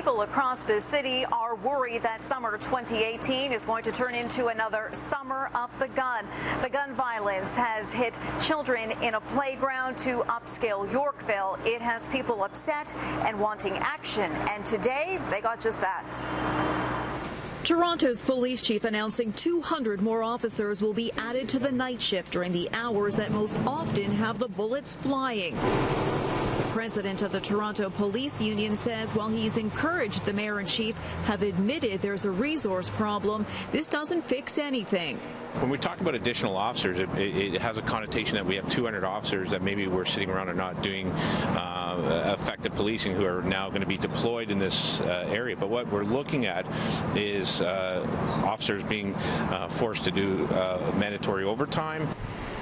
people across the city are worried that summer 2018 is going to turn into another summer of the gun. The gun violence has hit children in a playground to upscale Yorkville. It has people upset and wanting action, and today they got just that. Toronto's police chief announcing 200 more officers will be added to the night shift during the hours that most often have the bullets flying. The president of the Toronto Police Union says while he's encouraged the mayor and chief have admitted there's a resource problem, this doesn't fix anything. When we talk about additional officers, it has a connotation that we have 200 officers that maybe we're sitting around and not doing effective policing who are now going to be deployed in this area. But what we're looking at is officers being forced to do mandatory overtime.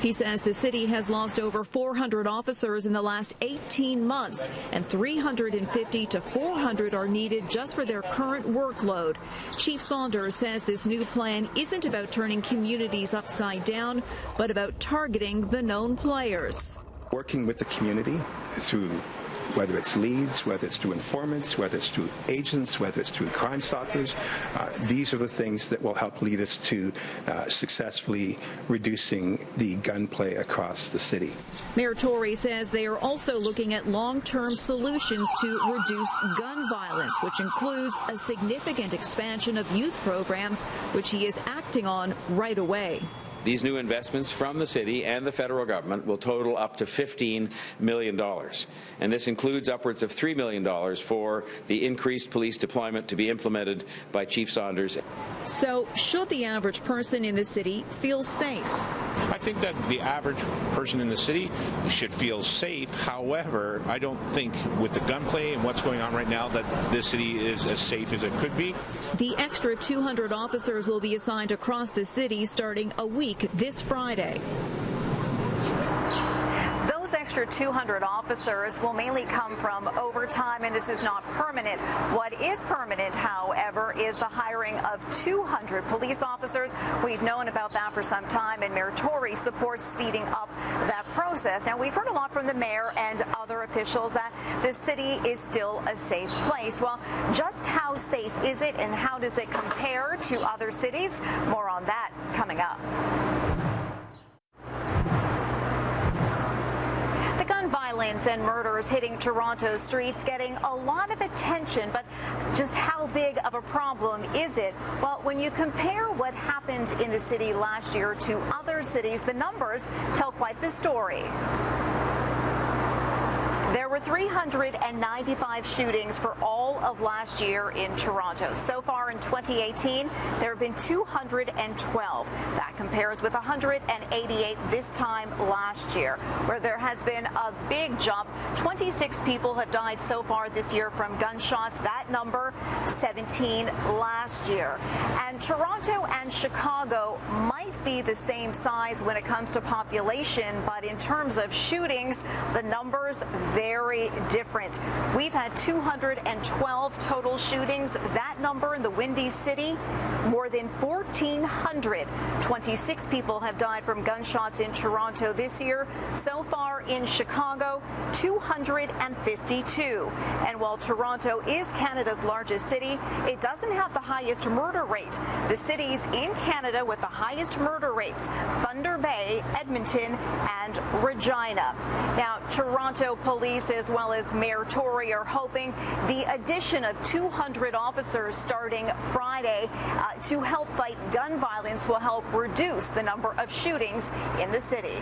He says the city has lost over 400 officers in the last 18 months, and 350 to 400 are needed just for their current workload. Chief Saunders says this new plan isn't about turning communities upside down, but about targeting the known players. Working with the community through whether it's leads, whether it's through informants, whether it's through agents, whether it's through Crime Stoppers, these are the things that will help lead us to successfully reducing the gunplay across the city. Mayor Tory says they are also looking at long-term solutions to reduce gun violence, which includes a significant expansion of youth programs, which he is acting on right away. These new investments from the city and the federal government will total up to $15 million. And this includes upwards of $3 million for the increased police deployment to be implemented by Chief Saunders. So should the average person in the city feel safe? I think that the average person in the city should feel safe. However, I don't think with the gunplay and what's going on right now that this city is as safe as it could be. The extra 200 officers will be assigned across the city starting a week this Friday. Those extra 200 officers will mainly come from overtime, and this is not permanent. What is permanent, however, is the hiring of 200 police officers. We've known about that for some time, and Mayor Tory supports speeding up that process. And we've heard a lot from the mayor and other officials that the city is still a safe place. Well, just how safe is it, and how does it compare to other cities? More on that coming up. Gun violence and murders hitting Toronto's streets getting a lot of attention, but just how big of a problem is it? Well, when you compare what happened in the city last year to other cities, the numbers tell quite the story. There were 395 shootings for all of last year in Toronto. So far in 2018, there have been 212. That compares with 188 this time last year, where there has been a big jump. 26 people have died so far this year from gunshots. That number, 17 last year. And Toronto and Chicago might be the same size when it comes to population, but in terms of shootings, the numbers very different. We've had 212 total shootings. That number in the Windy City, more than 1,400. 26 people have died from gunshots in Toronto this year. So far in Chicago, 252. And while Toronto is Canada's largest city, it doesn't have the highest murder rate. The cities in Canada with the highest murder rates, Thunder Bay, Edmonton, and Regina. Now, Toronto police as well as Mayor Tory are hoping the addition of 200 officers starting Friday to help fight gun violence will help reduce the number of shootings in the city.